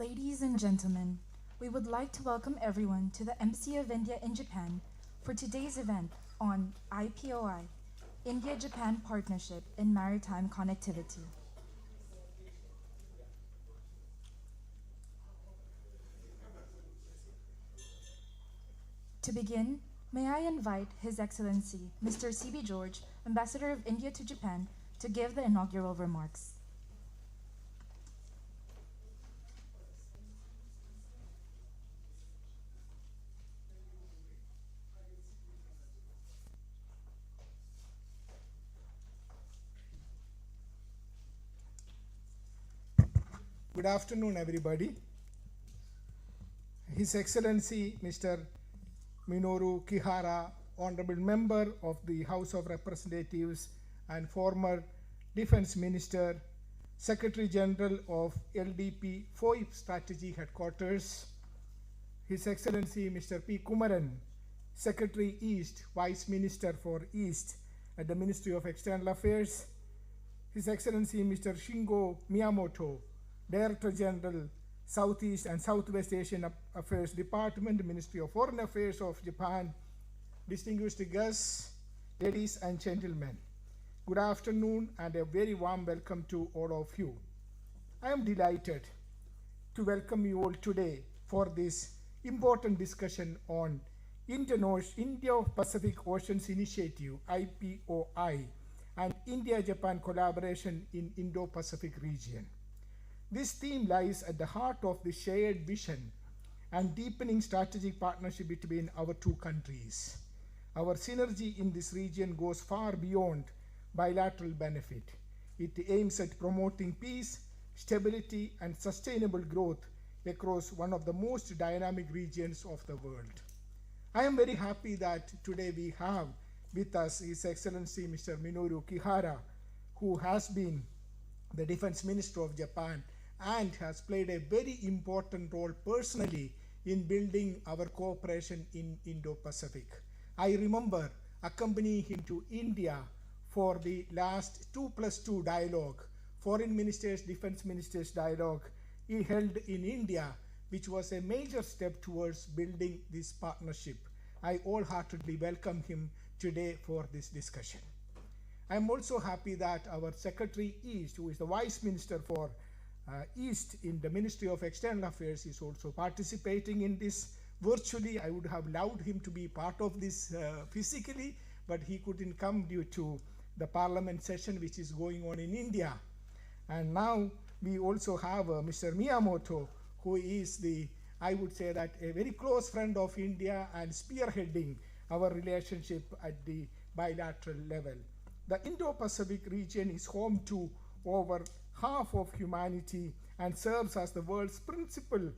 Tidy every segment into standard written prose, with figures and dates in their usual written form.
Ladies and gentlemen, we would like to welcome everyone to the Embassy of India in Japan for today's event on IPOI, India-Japan Partnership in Maritime Connectivity. To begin, may I invite His Excellency, Mr. C.B. George, Ambassador of India to Japan, to give the inaugural remarks. Good afternoon, everybody. His Excellency Mr. Minoru Kihara, Honorable Member of the House of Representatives and former Defense Minister, Secretary General of LDP IPOI Strategy Headquarters, His Excellency Mr. P. Kumaran, Secretary East, Vice Minister for East at the Ministry of External Affairs, His Excellency Mr. Shingo Miyamoto, Director General, Southeast and Southwest Asian Affairs Department, Ministry of Foreign Affairs of Japan, distinguished guests, ladies and gentlemen, good afternoon and a very warm welcome to all of you. I am delighted to welcome you all today for this important discussion on Indo-Pacific Oceans Initiative, IPOI, and India-Japan collaboration in Indo-Pacific region. This theme lies at the heart of the shared vision and deepening strategic partnership between our two countries. Our synergy in this region goes far beyond bilateral benefit. It aims at promoting peace, stability, and sustainable growth across one of the most dynamic regions of the world. I am very happy that today we have with us His Excellency Mr. Minoru Kihara, who has been the Defense Minister of Japan and has played a very important role personally in building our cooperation in Indo-Pacific. I remember accompanying him to India for the last 2+2 dialogue, Foreign Ministers, Defense Ministers dialogue he held in India, which was a major step towards building this partnership. I wholeheartedly welcome him today for this discussion. I am also happy that our Secretary East, who is the Vice Minister for East in the Ministry of External Affairs, is also participating in this virtually. I would have loved him to be part of this physically, but he couldn't come due to the parliament session which is going on in India. And now we also have Mr. Miyamoto, who is I would say that a very close friend of India and spearheading our relationship at the bilateral level. The Indo-Pacific region is home to over half of humanity and serves as the world's principal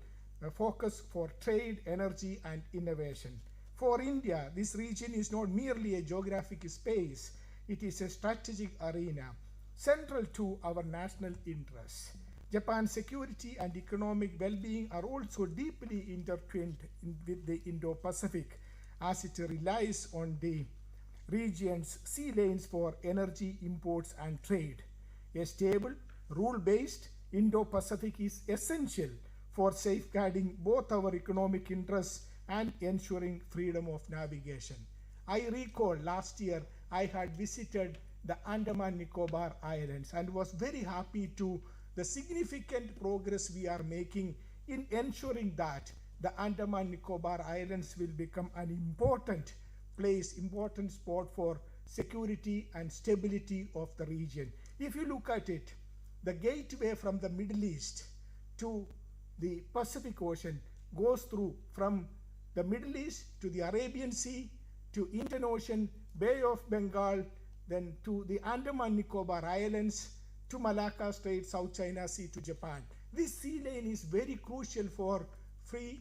focus for trade, energy, and innovation. For India, this region is not merely a geographic space, it is a strategic arena central to our national interests. Japan's security and economic well-being are also deeply intertwined with the Indo-Pacific, as it relies on the region's sea lanes for energy imports and trade. A stable, rule-based Indo-Pacific is essential for safeguarding both our economic interests and ensuring freedom of navigation. I recall last year I had visited the Andaman Nicobar Islands and was very happy to the significant progress we are making in ensuring that the Andaman Nicobar Islands will become an important spot for security and stability of the region. If you look at it, the gateway from the Middle East to the Pacific Ocean goes through from the Middle East to the Arabian Sea, to Indian Ocean, Bay of Bengal, then to the Andaman Nicobar Islands, to Malacca Strait, South China Sea, to Japan. This sea lane is very crucial for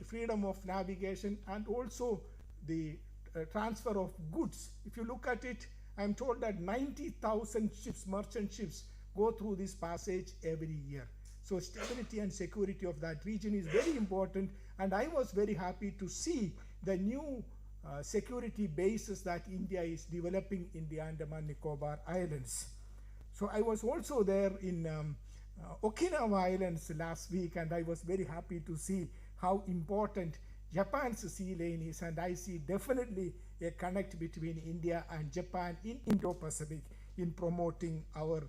freedom of navigation and also the transfer of goods. If you look at it, I'm told that 90,000 ships, merchant ships, go through this passage every year. So stability and security of that region is very important, and I was very happy to see the new security bases that India is developing in the Andaman Nicobar Islands. So I was also there in Okinawa Islands last week, and I was very happy to see how important Japan's sea lane is, and I see definitely a connect between India and Japan in Indo-Pacific in promoting our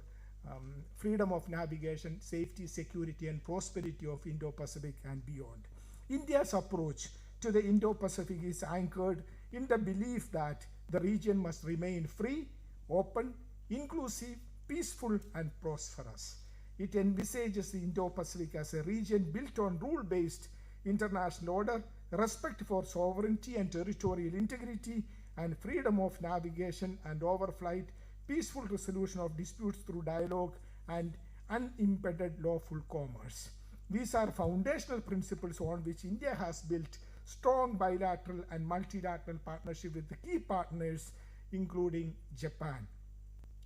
freedom of navigation, safety, security, and prosperity of Indo-Pacific and beyond. India's approach to the Indo-Pacific is anchored in the belief that the region must remain free, open, inclusive, peaceful, and prosperous. It envisages the Indo-Pacific as a region built on rule-based international order, respect for sovereignty and territorial integrity, and freedom of navigation and overflight, peaceful resolution of disputes through dialogue, and unimpeded lawful commerce. These are foundational principles on which India has built strong bilateral and multilateral partnership with the key partners, including Japan.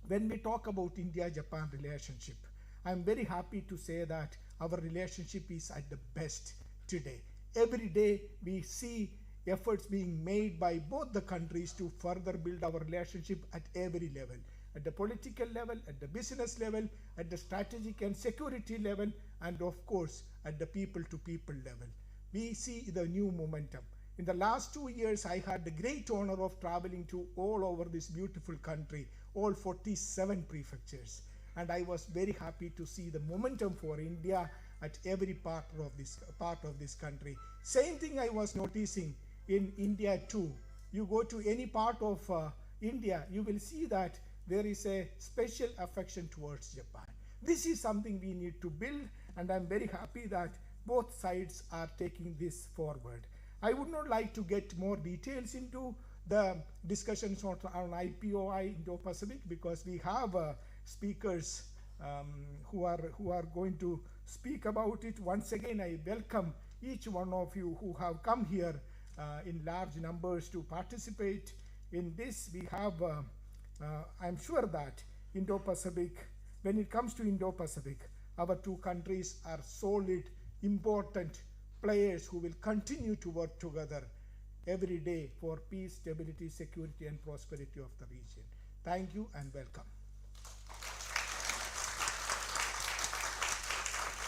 When we talk about India-Japan relationship, I'm very happy to say that our relationship is at the best today. Every day we see efforts being made by both the countries to further build our relationship at every level, at the political level, at the business level, at the strategic and security level, and of course at the people-to-people level. We see the new momentum. In the last 2 years, I had the great honor of traveling to all over this beautiful country, all 47 prefectures. And I was very happy to see the momentum for India at every part of this country. Same thing I was noticing in India too. You go to any part of India, you will see that there is a special affection towards Japan. This is something we need to build, and I'm very happy that both sides are taking this forward. I would not like to get more details into the discussions on IPOI Indo-Pacific because we have speakers who are going to speak about it. Once again, I welcome each one of you who have come here in large numbers to participate in this. We have, I'm sure that Indo-Pacific, when it comes to Indo-Pacific, our two countries are solid, important players who will continue to work together every day for peace, stability, security, and prosperity of the region. Thank you and welcome.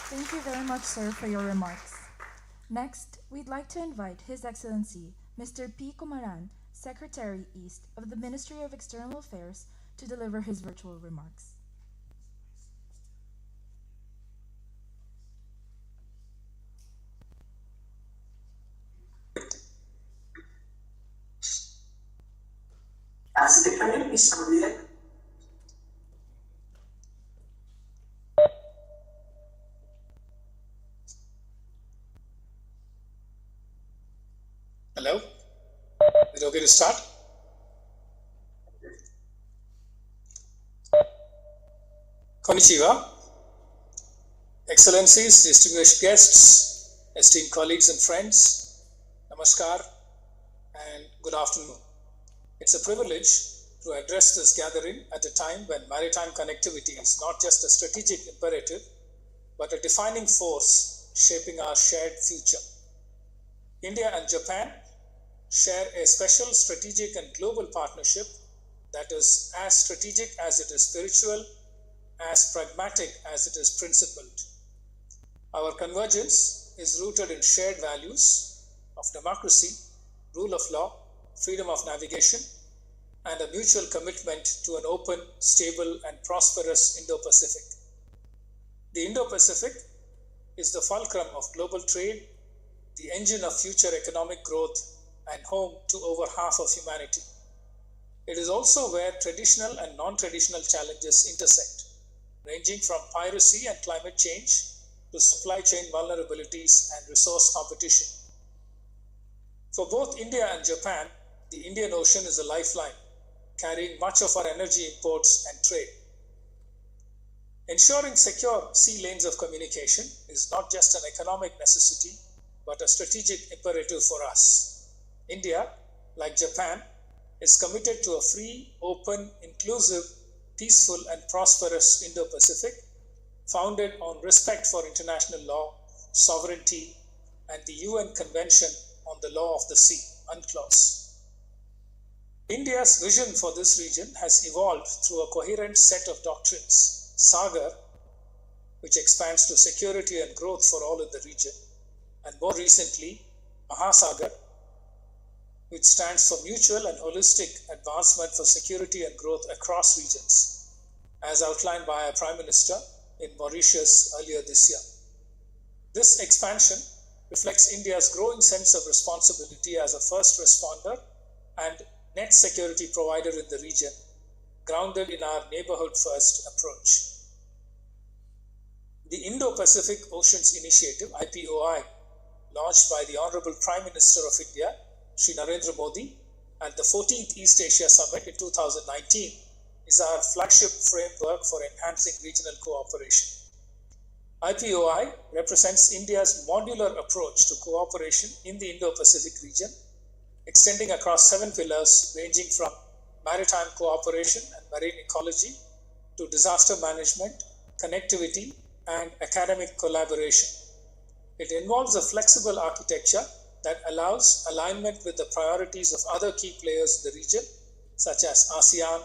Thank you very much, sir, for your remarks. Next, we'd like to invite His Excellency Mr. P. Kumaran, Secretary East of the Ministry of External Affairs, to deliver his virtual remarks. As dependent is somewhere. Hello? Is it okay to start? Konnichiwa. Excellencies, distinguished guests, esteemed colleagues and friends, namaskar and good afternoon. It's a privilege to address this gathering at a time when maritime connectivity is not just a strategic imperative, but a defining force shaping our shared future. India and Japan share a special strategic and global partnership that is as strategic as it is spiritual, as pragmatic as it is principled. Our convergence is rooted in shared values of democracy, rule of law, freedom of navigation, and a mutual commitment to an open, stable, and prosperous Indo-Pacific. The Indo-Pacific is the fulcrum of global trade, the engine of future economic growth, and home to over half of humanity. It is also where traditional and non-traditional challenges intersect, ranging from piracy and climate change to supply chain vulnerabilities and resource competition. For both India and Japan, the Indian Ocean is a lifeline, carrying much of our energy imports and trade. Ensuring secure sea lanes of communication is not just an economic necessity, but a strategic imperative for us. India, like Japan, is committed to a free, open, inclusive, peaceful, and prosperous Indo-Pacific, founded on respect for international law, sovereignty, and the UN Convention on the Law of the Sea, UNCLOS. India's vision for this region has evolved through a coherent set of doctrines. Sagar, which expands to security and growth for all in the region, and more recently, Mahasagar, which stands for mutual and holistic advancement for security and growth across regions, as outlined by our Prime Minister in Mauritius earlier this year. This expansion reflects India's growing sense of responsibility as a first responder and net security provider in the region, grounded in our neighborhood first approach. The Indo-Pacific Oceans Initiative, IPOI, launched by the Honorable Prime Minister of India, Shri Narendra Modi, at the 14th East Asia Summit in 2019, is our flagship framework for enhancing regional cooperation. IPOI represents India's modular approach to cooperation in the Indo-Pacific region, extending across 7 pillars ranging from maritime cooperation and marine ecology to disaster management, connectivity, and academic collaboration. It involves a flexible architecture that allows alignment with the priorities of other key players in the region, such as ASEAN,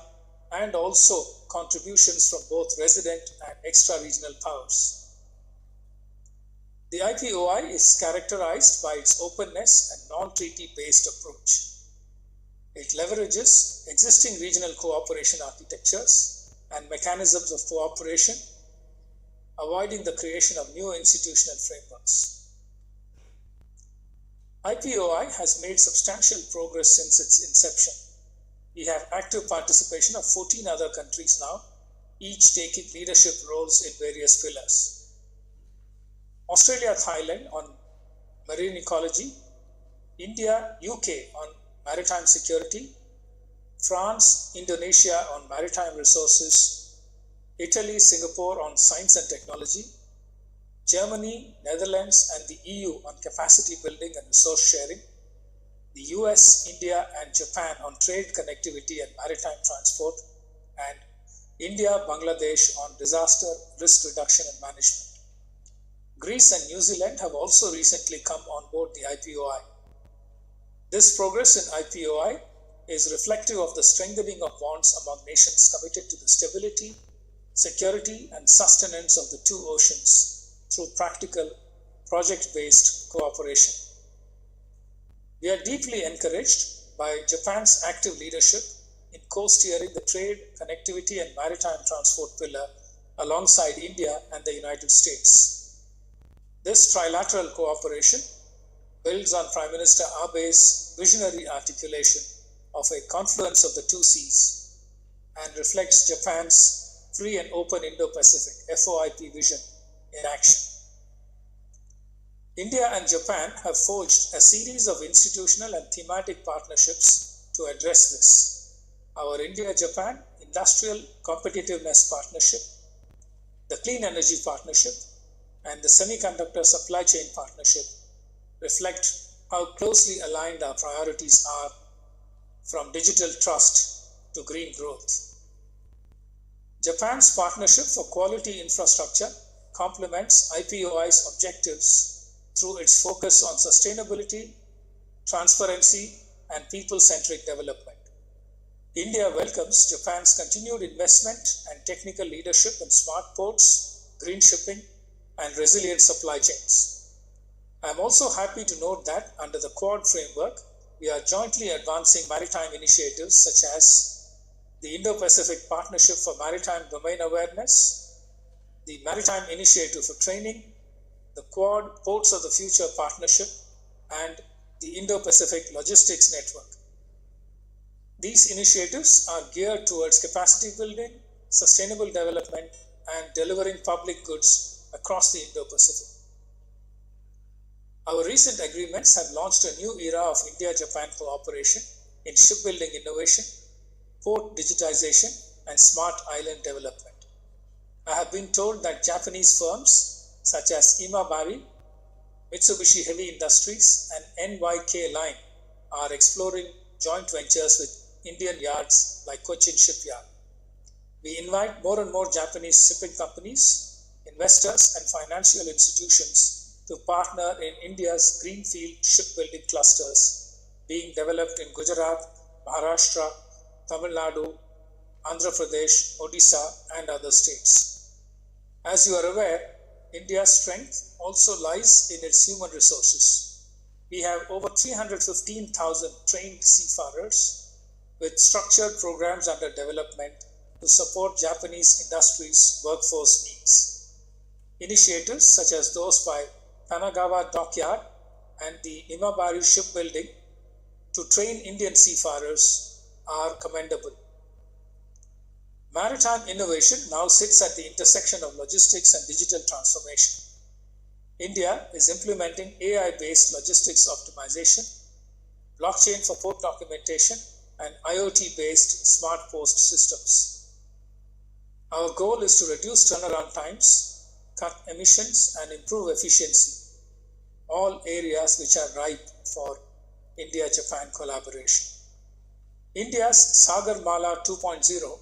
and also contributions from both resident and extra-regional powers. The IPOI is characterized by its openness and non-treaty based approach. It leverages existing regional cooperation architectures and mechanisms of cooperation, avoiding the creation of new institutional frameworks. IPOI has made substantial progress since its inception. We have active participation of 14 other countries now, each taking leadership roles in various pillars. Australia-Thailand on marine ecology, India-UK on maritime security, France-Indonesia on maritime resources, Italy-Singapore on science and technology, Germany, Netherlands, and the EU on capacity building and resource sharing, the US, India, and Japan on trade, connectivity, and maritime transport, and India, Bangladesh on disaster, risk reduction, and management. Greece and New Zealand have also recently come on board the IPOI. This progress in IPOI is reflective of the strengthening of bonds among nations committed to the stability, security, and sustenance of the two oceans through practical, project-based cooperation. We are deeply encouraged by Japan's active leadership in co-steering the trade, connectivity, and maritime transport pillar alongside India and the United States. This trilateral cooperation builds on Prime Minister Abe's visionary articulation of a confluence of the two seas and reflects Japan's free and open Indo-Pacific (FOIP) vision in action. India and Japan have forged a series of institutional and thematic partnerships to address this. Our India-Japan Industrial Competitiveness Partnership, the Clean Energy Partnership, and the Semiconductor Supply Chain Partnership reflect how closely aligned our priorities are, from digital trust to green growth. Japan's partnership for quality infrastructure complements IPOI's objectives through its focus on sustainability, transparency, and people-centric development. India welcomes Japan's continued investment and technical leadership in smart ports, green shipping, and resilient supply chains. I am also happy to note that under the Quad framework, we are jointly advancing maritime initiatives such as the Indo-Pacific Partnership for Maritime Domain Awareness, the Maritime Initiative for Training, the Quad Ports of the Future Partnership, and the Indo-Pacific Logistics Network. These initiatives are geared towards capacity building, sustainable development, and delivering public goods across the Indo-Pacific. Our recent agreements have launched a new era of India-Japan cooperation in shipbuilding innovation, port digitization, and smart island development. I have been told that Japanese firms such as Imabari, Mitsubishi Heavy Industries, and NYK Line are exploring joint ventures with Indian yards like Cochin Shipyard. We invite more and more Japanese shipping companies, investors, and financial institutions to partner in India's greenfield shipbuilding clusters being developed in Gujarat, Maharashtra, Tamil Nadu, Andhra Pradesh, Odisha, and other states. As you are aware, India's strength also lies in its human resources. We have over 315,000 trained seafarers with structured programs under development to support Japanese industries' workforce needs. Initiatives such as those by Kanagawa Dockyard and the Imabari Shipbuilding to train Indian seafarers are commendable. Maritime innovation now sits at the intersection of logistics and digital transformation. India is implementing AI-based logistics optimization, blockchain for port documentation, and IoT-based smart post systems. Our goal is to reduce turnaround times, cut emissions, and improve efficiency, all areas which are ripe for India-Japan collaboration. India's Sagarmala 2.0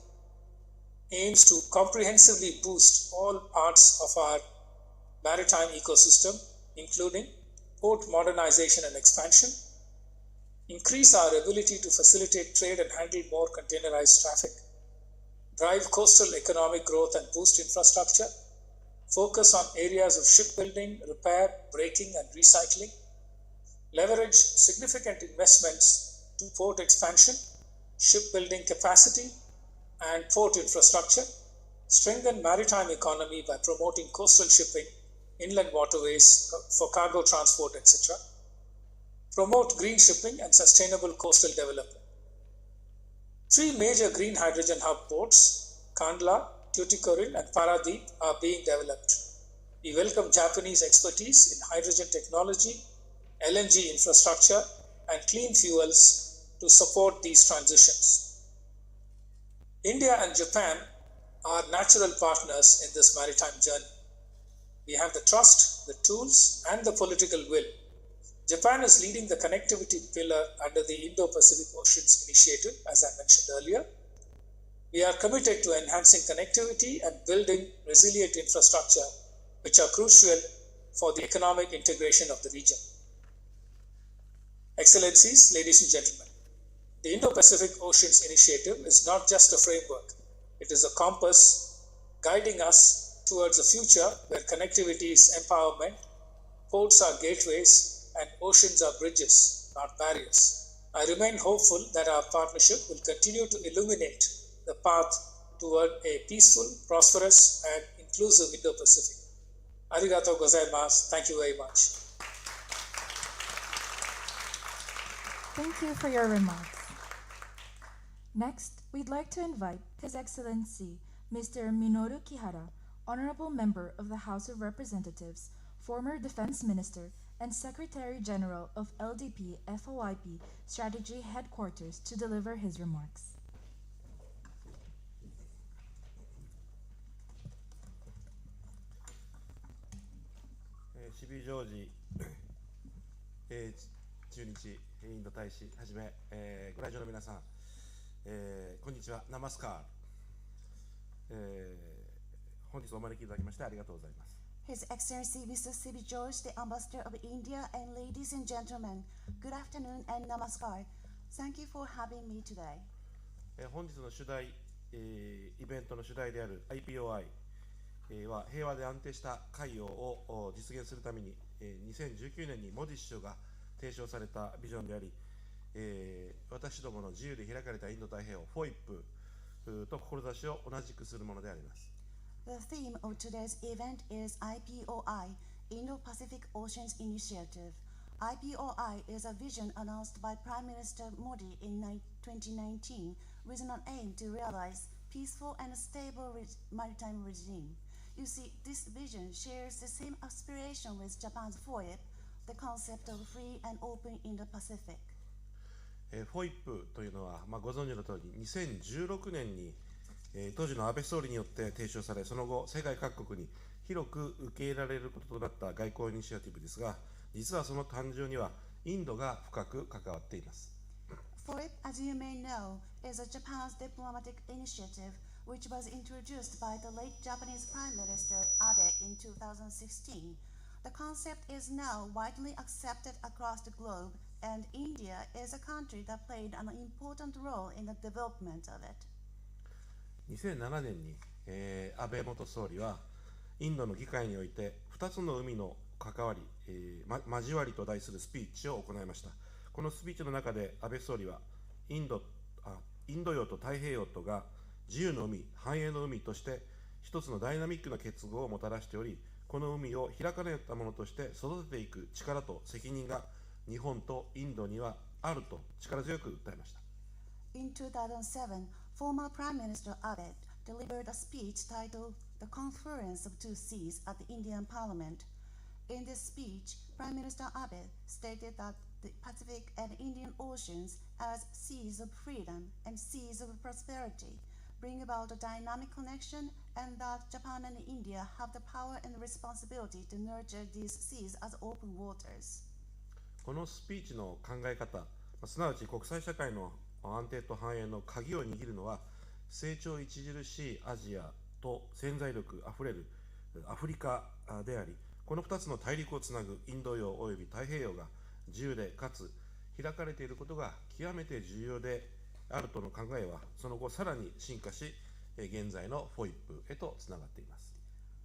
aims to comprehensively boost all parts of our maritime ecosystem, including port modernization and expansion, increase our ability to facilitate trade and handle more containerized traffic, drive coastal economic growth and boost infrastructure, focus on areas of shipbuilding, repair, braking, and recycling, leverage significant investments to port expansion, shipbuilding capacity, and port infrastructure, strengthen maritime economy by promoting coastal shipping, inland waterways for cargo transport, etc., promote green shipping and sustainable coastal development. 3 major green hydrogen hub ports, Kandla, Tuticorin, and Paradeep, are being developed. We welcome Japanese expertise in hydrogen technology, LNG infrastructure, and clean fuels to support these transitions. India and Japan are natural partners in this maritime journey. We have the trust, the tools, and the political will. Japan is leading the connectivity pillar under the Indo-Pacific Oceans Initiative, as I mentioned earlier. We are committed to enhancing connectivity and building resilient infrastructure, which are crucial for the economic integration of the region. Excellencies, ladies and gentlemen, the Indo-Pacific Oceans Initiative is not just a framework. It is a compass guiding us towards a future where connectivity is empowerment, ports are gateways, and oceans are bridges, not barriers. I remain hopeful that our partnership will continue to illuminate the path toward a peaceful, prosperous, and inclusive Indo-Pacific. Arigatou gozaimasu. Thank you very much. Thank you for your remarks. Next, we'd like to invite His Excellency Mr. Minoru Kihara, Honorable Member of the House of Representatives, former Defense Minister, and Secretary General of LDP FOIP Strategy Headquarters, to deliver his remarks. Shibi George 駐日インド大使はじめ、ご来場の皆さん、こんにちは、ナマスカー、本日お招きいただきましてありがとうございます。His Excellency Mr. Sibi George, the Ambassador of India, and ladies and gentlemen, good afternoon and namaskar. Thank you for having me today. 本日の主題、イベントの主題である IPOI は平和で安定した海洋を実現するために、2019年にモディ首相が提唱されたビジョンであり、私どもの自由で開かれたインド太平洋 FOIP と志を同じくするものであります。The theme of today's event is IPOI, Indo-Pacific Oceans Initiative. IPOI is a vision announced by Prime Minister Modi in 2019 with an aim to realize peaceful and stable maritime regime. You see, this vision shares the same aspiration with Japan's FOIP, the concept of free and open Indo-Pacific. FOIP というのは、ご存知の通り2016年に当時の安倍総理によって提唱され、その後世界各国に広く受け入れられることとなった外交イニシアティブですが、実はその誕生にはインドが深く関わっています。FOIP, as you may know, is a Japan's diplomatic initiative which was introduced by the late Japanese Prime Minister Abe in 2016. The concept is now widely accepted across the globe, and India is a country that played an important role in the development of it. 2007年に、安倍元総理は、インドの議会において2つの海の関わり、交わりと題するスピーチを行いました。このスピーチの中で安倍総理はインド洋と太平洋とが自由の海、繁栄の海として一つのダイナミックな結合をもたらしており、この海を開かれたものとして育てていく力と責任が日本とインドにはあると力強く訴えました。In 2007, former Prime Minister Abe delivered a speech titled The Conference of Two Seas at the Indian Parliament. In this speech, Prime Minister Abe stated that the Pacific and Indian Oceans as seas of freedom and seas of prosperity bring about a dynamic connection, and that Japan and India have the power and responsibility to nurture these seas as open waters. このスピーチの考え方、すなわち国際社会の安定と繁栄の鍵を握るのは、成長著しいアジアと潜在力あふれるアフリカであり、この2つの大陸をつなぐインド洋および太平洋が自由でかつ開かれていることが極めて重要であるとの考えは、その後さらに進化し、現在のFOIPへとつながっています。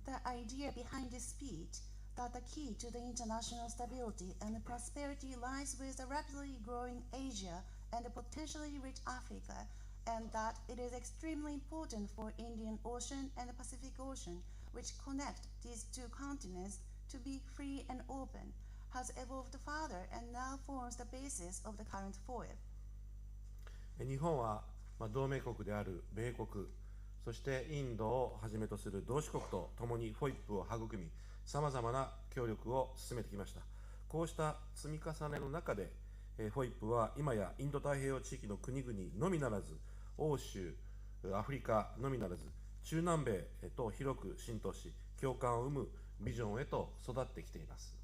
The idea behind this speech that the key to the international stability and prosperity lies with the rapidly growing Asia and the potentially rich Africa, and that it is extremely important for Indian Ocean and the Pacific Ocean, which connect these two continents, to be free and open, has evolved further and now forms the basis of the current FOIP. 日本は同盟国である米国、そしてインドをはじめとする同志国と共にFOIPを育み、さまざまな協力を進めてきました。こうした積み重ねの中で、FOIP は今やインド太平洋地域の国々のみならず、欧州、アフリカのみならず、中南米へと広く浸透し、共感を生むビジョンへと育ってきています。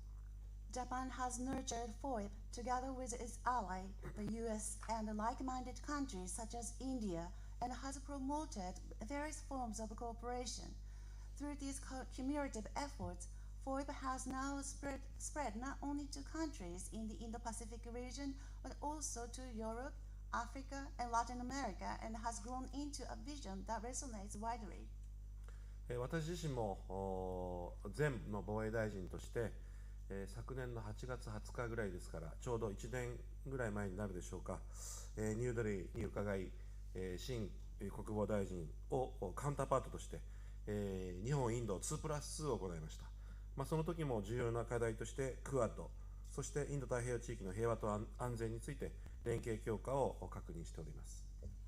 Japan has nurtured FOIP together with its ally, the US, and like-minded countries such as India, and has promoted various forms of cooperation. Through these cumulative efforts, FOIP has now spread not only to countries in the Indo-Pacific region, but also to Europe, Africa, and Latin America, and has grown into a vision that resonates widely. 私自身も前の防衛大臣として、昨年の8月20日ぐらいですから、ちょうど1年ぐらい前になるでしょうか、ニューデリーに伺い、新国防大臣をカウンターパートとして、日本、インド2+2を行いました。その時も重要な課題としてクアッド、そしてインド太平洋地域の平和と安全について連携強化を確認しております。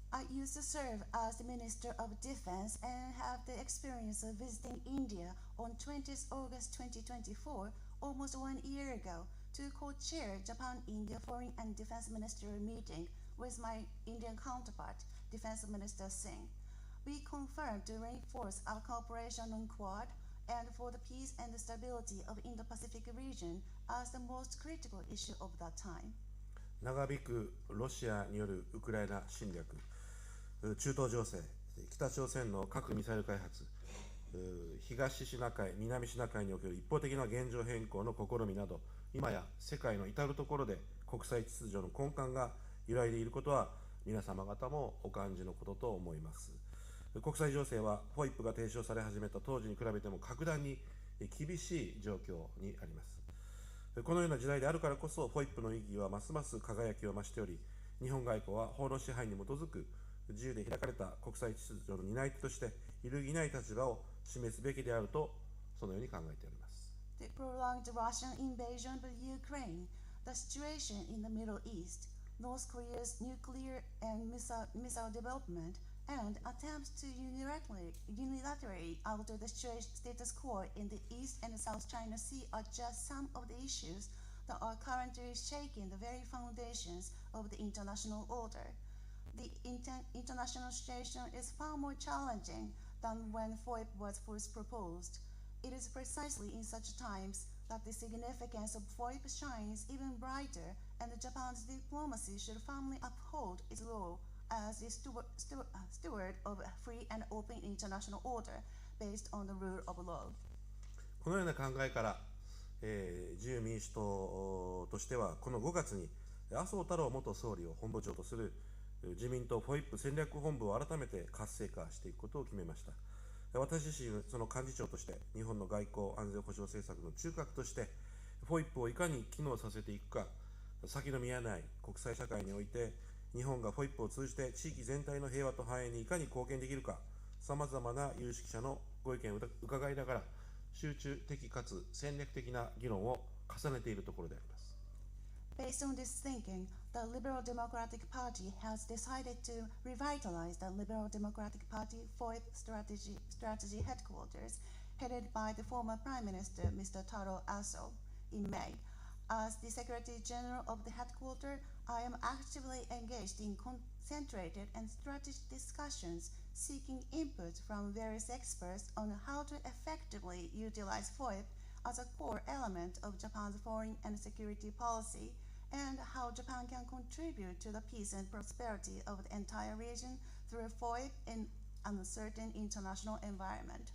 I used to serve as the Minister of Defense and have the experience of visiting India on 20th August 2024, almost 1 year ago, to co-chair Japan-India Foreign and Defense Ministerial meeting with my Indian counterpart, Defense Minister Singh. We confirmed to reinforce our cooperation on Quad and for the peace and the stability of Indo-Pacific region as the most critical issue of that time. 長引くロシアによるウクライナ侵略、中東情勢、北朝鮮の核ミサイル開発、東シナ海、南シナ海における一方的な現状変更の試みなど、今や世界の至るところで国際秩序の根幹が揺らいでいることは皆様方もお感じのことと思います。国際情勢はFOIPが提唱され始めた当時に比べても格段に厳しい状況にあります。このような時代であるからこそ FOIP の意義はますます輝きを増しており、日本外交は法の支配に基づく自由で開かれた国際秩序の担い手として揺るぎない立場を示すべきであると、そのように考えております。The prolonged Russian invasion of Ukraine, the situation in the Middle East, North Korea's nuclear and missile development, and attempts to unilaterally alter the status quo in the East and South China Sea are just some of the issues that are currently shaking the very foundations of the international order. The international situation is far more challenging than when FOIP was first proposed. It is precisely in such times that the significance of FOIP shines even brighter, and Japan's diplomacy should firmly uphold its role as the steward of a free and open international order based on the rule of law. このような考えから、自由民主党としてはこの5月に麻生太郎元総理を本部長とする自民党FOIP戦略本部を改めて活性化していくことを決めました。私自身、その幹事長として、日本の外交安全保障政策の中核として、FOIP をいかに機能させていくか、先の見えない国際社会において、日本が FOIP を通じて地域全体の平和と繁栄にいかに貢献できるか、さまざまな有識者のご意見を伺いながら、集中的かつ戦略的な議論を重ねているところであります。Based on this thinking, the Liberal Democratic Party has decided to revitalize the Liberal Democratic Party FOIP strategy headquarters, headed by the former Prime Minister Mr. Taro Aso, in May. As the Secretary General of the headquarters, I am actively engaged in concentrated and strategic discussions, seeking input from various experts on how to effectively utilize FOIP as a core element of Japan's foreign and security policy, and how Japan can contribute to the peace and prosperity of the entire region through FOIP in an uncertain international environment.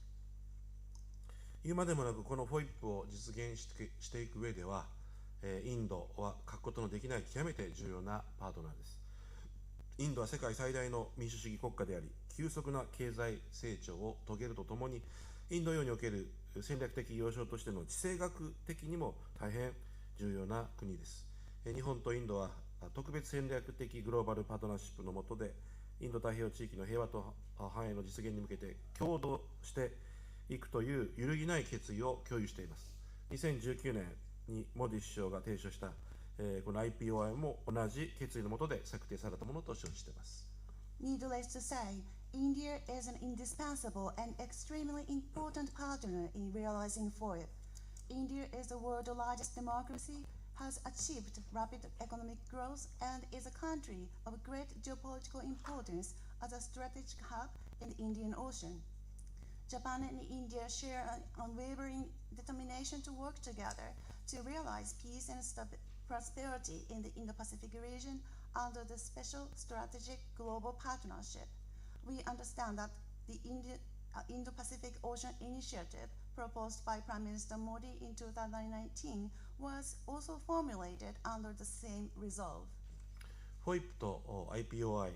言うまでもなく、この FOIP を実現していく上では、インドは欠くことのできない極めて重要なパートナーです。インドは世界最大の民主主義国家であり、急速な経済成長を遂げるとともに、インド洋における戦略的要衝としての地政学的にも大変重要な国です。日本とインドは特別戦略的グローバルパートナーシップの下で、インド太平洋地域の平和と繁栄の実現に向けて共同していくという揺るぎない決意を共有しています。2019年にモディ首相が提唱した、この IPOI も同じ決意の下で策定されたものと承知しています。Needless to say, India is an indispensable and extremely important partner in realizing FOIP. India is the world's largest democracy, has achieved rapid economic growth, and is a country of great geopolitical importance as a strategic hub in the Indian Ocean. Japan and India share an unwavering determination to work together to realize peace and prosperity in the Indo-Pacific region under the Special Strategic Global Partnership. We understand that the Indo-Pacific Ocean Initiative proposed by Prime Minister Modi in 2019 was also formulated under the same resolve. FOIP と IPOI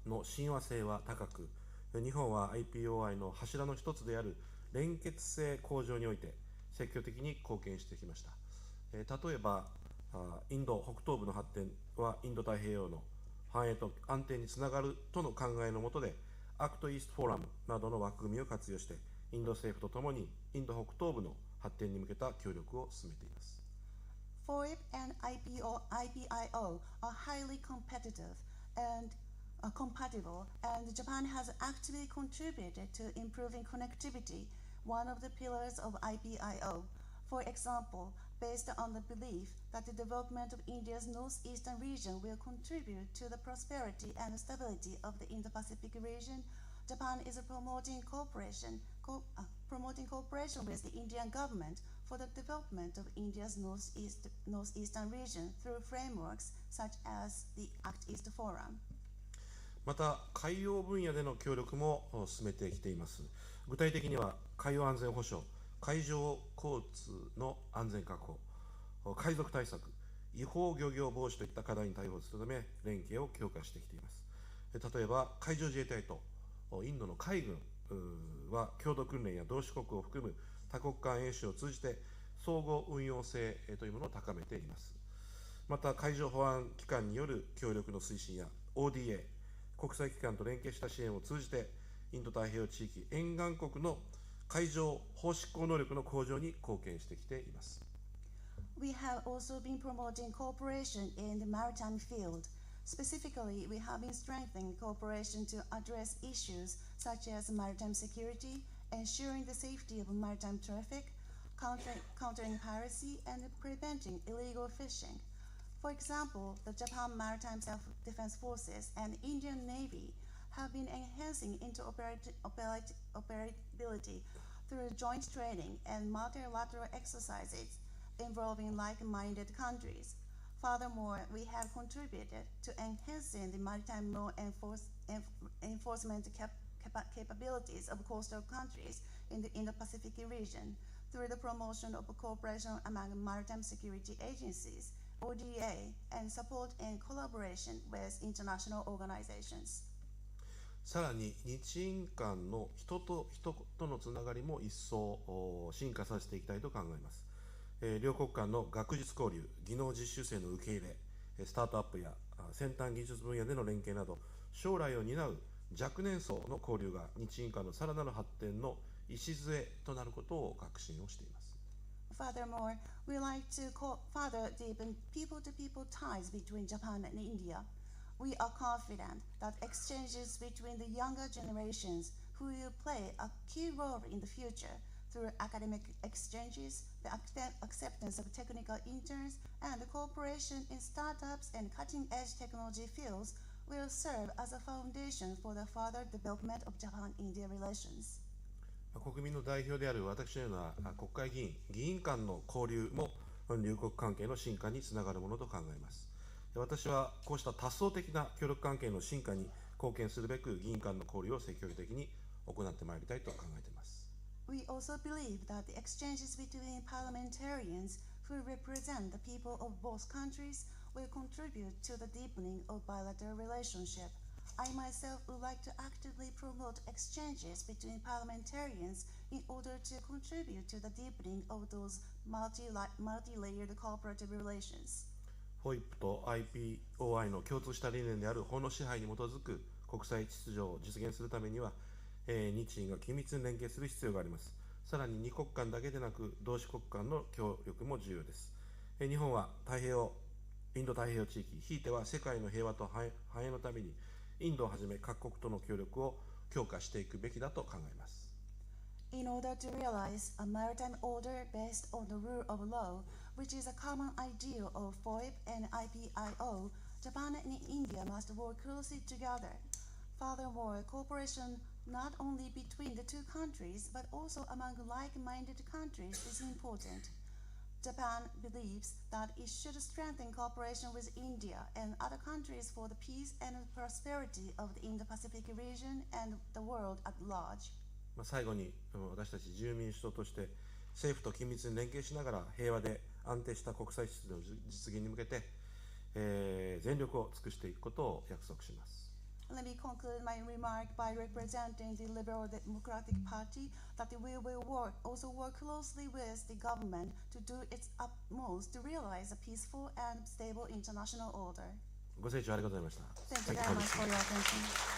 の親和性は高く、日本は IPOI の柱の一つである連結性向上において積極的に貢献してきました。例えば、インド北東部の発展はインド太平洋の繁栄と安定につながるとの考えのもとで、アクトイーストフォーラムなどの枠組みを活用して、インド政府とともにインド北東部の発展に向けた協力を進めています。FOIP and IPIO are highly competitive and compatible, and Japan has actively contributed to improving connectivity, one of the pillars of IPIO. For example, based on the belief that the development of India's northeastern region will contribute to the prosperity and stability of the Indo-Pacific region, Japan is promoting cooperation with the Indian government for the development of India's northeastern region through frameworks such as the Act East Forum. また、海洋分野での協力も進めてきています。具体的には、海洋安全保障、海上交通の安全確保、海賊対策、違法漁業防止といった課題に対応するため、連携を強化してきています。例えば、海上自衛隊とインドの海軍は共同訓練や同志国を含む多国間演習を通じて相互運用性というものを高めています。また、海上保安機関による協力の推進や ODA、国際機関と連携した支援を通じて、インド太平洋地域沿岸国の海上法執行能力の向上に貢献してきています。We have also been promoting cooperation in the maritime field. Specifically, we have been strengthening cooperation to address issues such as maritime security, ensuring the safety of maritime traffic, countering piracy, and preventing illegal fishing. For example, the Japan Maritime Self-Defense Forces and Indian Navy have been enhancing interoperability through joint training and multilateral exercises involving like-minded countries. Furthermore, we have contributed to enhancing the maritime law enforcement capabilities of coastal countries in the Indo-Pacific region through the promotion of cooperation among maritime security agencies, ODA, and support and collaboration with international organizations. さらに日印間の人と人とのつながりも一層進化させていきたいと考えます。両国間の学術交流、技能実習生の受け入れ、スタートアップや先端技術分野での連携など、将来を担う若年層の交流が日印間のさらなる発展の礎となることを確信をしています。Furthermore, we like to further deepen people-to-people ties between Japan and India. We are confident that exchanges between the younger generations who will play a key role in the future through academic exchanges, the acceptance of technical interns, and the cooperation in startups and cutting-edge technology fields will serve as a foundation for the further development of Japan-India relations. 国民の代表である私のような国会議員、議員間の交流も両国関係の進化につながるものと考えます。私はこうした多層的な協力関係の進化に貢献するべく議員間の交流を積極的に行ってまいりたいと考えています。We also believe that the exchanges between parliamentarians who represent the people of both countries will contribute to the deepening of bilateral relationship. I myself would like to actively promote exchanges between parliamentarians in order to contribute to the deepening of those multi-layered cooperative relations. FOIP と IPOI の共通した理念である法の支配に基づく国際秩序を実現するためには、日印が緊密に連携する必要があります。さらに2国間だけでなく同志国間の協力も重要です。日本はインド太平洋地域、ひいては世界の平和と繁栄のためにインドをはじめ各国との協力を強化していくべきだと考えます。In order to realize a maritime order based on the rule of law, which is a common ideal of FOIP and IPIO, Japan and India must work closely together. Furthermore, cooperation not only between the two countries but also among like-minded countries is important. Japan believes that it should strengthen cooperation with India and other countries for the peace and prosperity of the Indo-Pacific region and the world at large. 最後に私たち自由民主党として政府と緊密に連携しながら平和で安定した国際秩序の実現に向けて、全力を尽くしていくことを約束します。Let me conclude my remark by representing the Liberal Democratic Party that we will also work closely with the government to do its utmost to realize a peaceful and stable international order. ご清聴ありがとうございました。Thank you very much for your attention.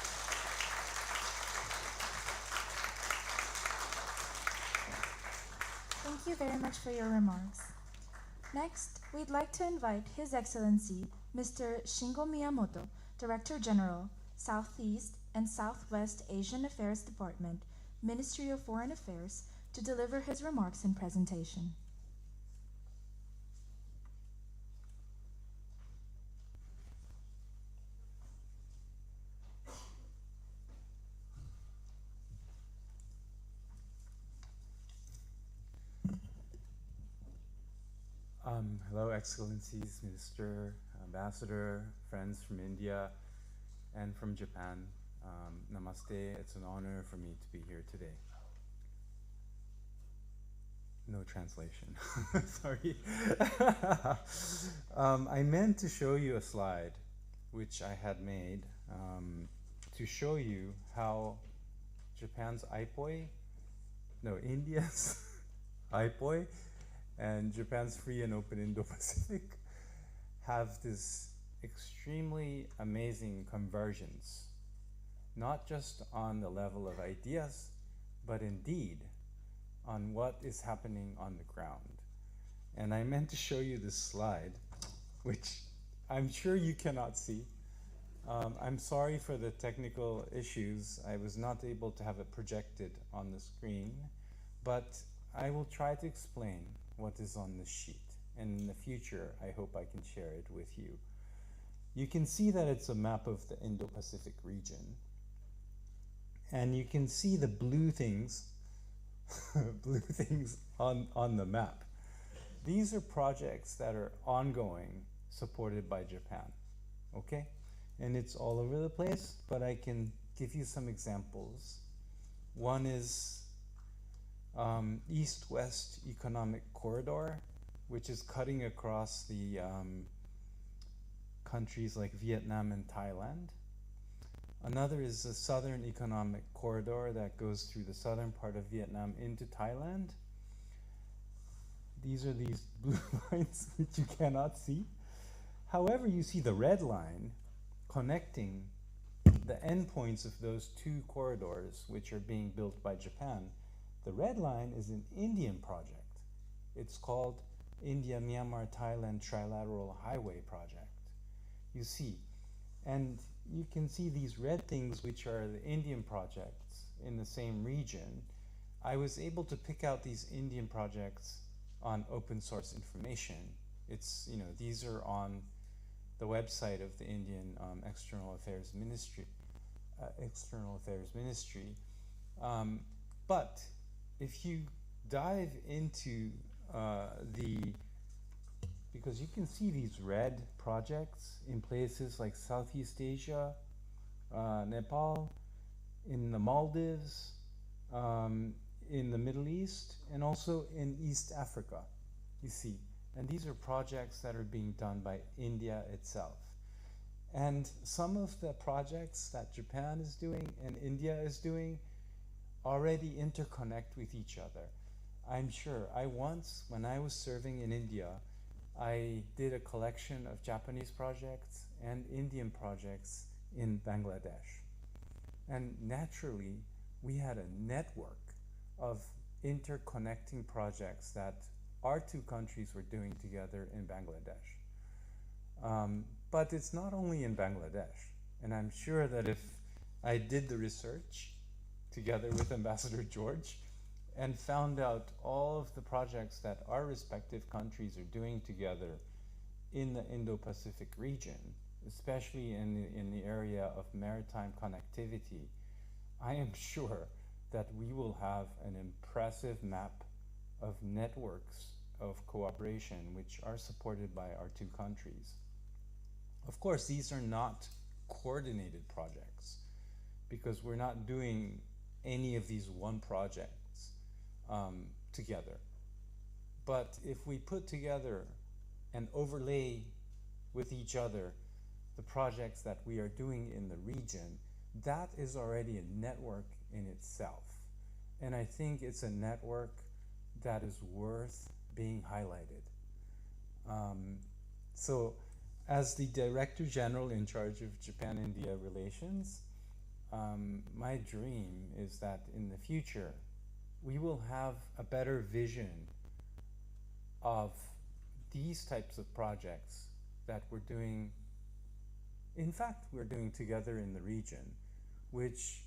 Thank you very much for your remarks. Next, we'd like to invite His Excellency Mr. Shingo Miyamoto, Director General, Southeast and Southwest Asian Affairs Department, Ministry of Foreign Affairs, to deliver his remarks and presentation. Hello, Excellencies, Minister, Ambassador, friends from India and from Japan. Namaste. It's an honor for me to be here today. No translation. Sorry. I meant to show you a slide which I had made to show you how Japan's India's IPOI and Japan's free and open Indo-Pacific have this extremely amazing convergence, not just on the level of ideas, but indeed on what is happening on the ground. And I meant to show you this slide, which I'm sure you cannot see. I'm sorry for the technical issues. I was not able to have it projected on the screen, but I will try to explain what is on the sheet. And in the future, I hope I can share it with you. You can see that it's a map of the Indo-Pacific region. And you can see the blue things, on the map. These are projects that are ongoing, supported by Japan, okay? And it's all over the place, but I can give you some examples. One is East-West Economic Corridor, which is cutting across the countries like Vietnam and Thailand. Another is the Southern Economic Corridor that goes through the southern part of Vietnam into Thailand. These are these blue lines which you cannot see. However, you see the red line connecting the endpoints of those two corridors which are being built by Japan. The red line is an Indian project. It's called India, Myanmar, Thailand Trilateral Highway Project. You see, and you can see these red things which are the Indian projects in the same region. I was able to pick out these Indian projects on open source information. It's, these are on the website of the Indian External Affairs Ministry. But if you dive into because you can see these red projects in places like Southeast Asia, Nepal, in the Maldives, in the Middle East, and also in East Africa, you see. And these are projects that are being done by India itself. And some of the projects that Japan is doing and India is doing already interconnect with each other. I'm sure when I was serving in India, I did a collection of Japanese projects and Indian projects in Bangladesh. And naturally, we had a network of interconnecting projects that our two countries were doing together in Bangladesh. But it's not only in Bangladesh. And I'm sure that if I did the research together with Ambassador George and found out all of the projects that our respective countries are doing together in the Indo-Pacific region, especially in the area of maritime connectivity, I am sure that we will have an impressive map of networks of cooperation which are supported by our two countries. Of course, these are not coordinated projects because we're not doing any of these one projects together. But if we put together and overlay with each other the projects that we are doing in the region, that is already a network in itself. And I think it's a network that is worth being highlighted. So as the Director General in charge of Japan-India relations, my dream is that in the future, we will have a better vision of these types of projects that we're doing, in fact, we're doing together in the region, which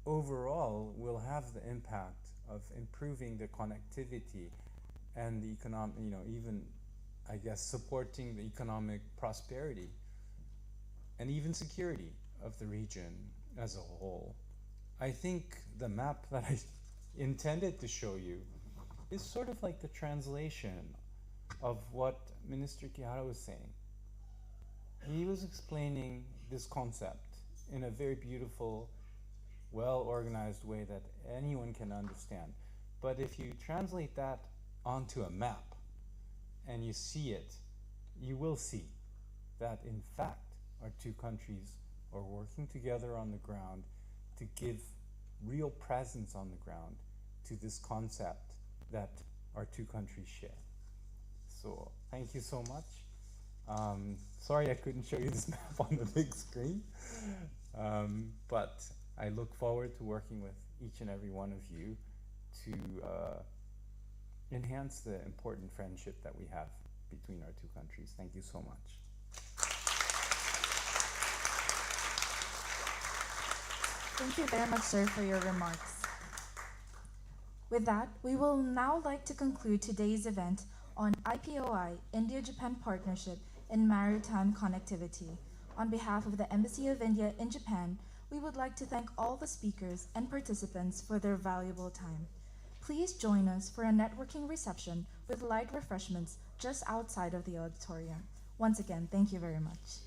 overall will have the impact of improving the connectivity and the economic, even, I guess, supporting the economic prosperity and even security of the region as a whole. I think the map that I intended to show you is sort of like the translation of what Minister Kihara was saying. He was explaining this concept in a very beautiful, well-organized way that anyone can understand. But if you translate that onto a map and you see it, you will see that in fact our two countries are working together on the ground to give real presence on the ground to this concept that our two countries share. So thank you so much. Sorry I couldn't show you this map on the big screen, but I look forward to working with each and every one of you to enhance the important friendship that we have between our two countries. Thank you so much. Thank you very much, sir, for your remarks. With that, we will now like to conclude today's event on IPOI, India-Japan Partnership in Maritime Connectivity. On behalf of the Embassy of India in Japan, we would like to thank all the speakers and participants for their valuable time. Please join us for a networking reception with light refreshments just outside of the auditorium. Once again, thank you very much.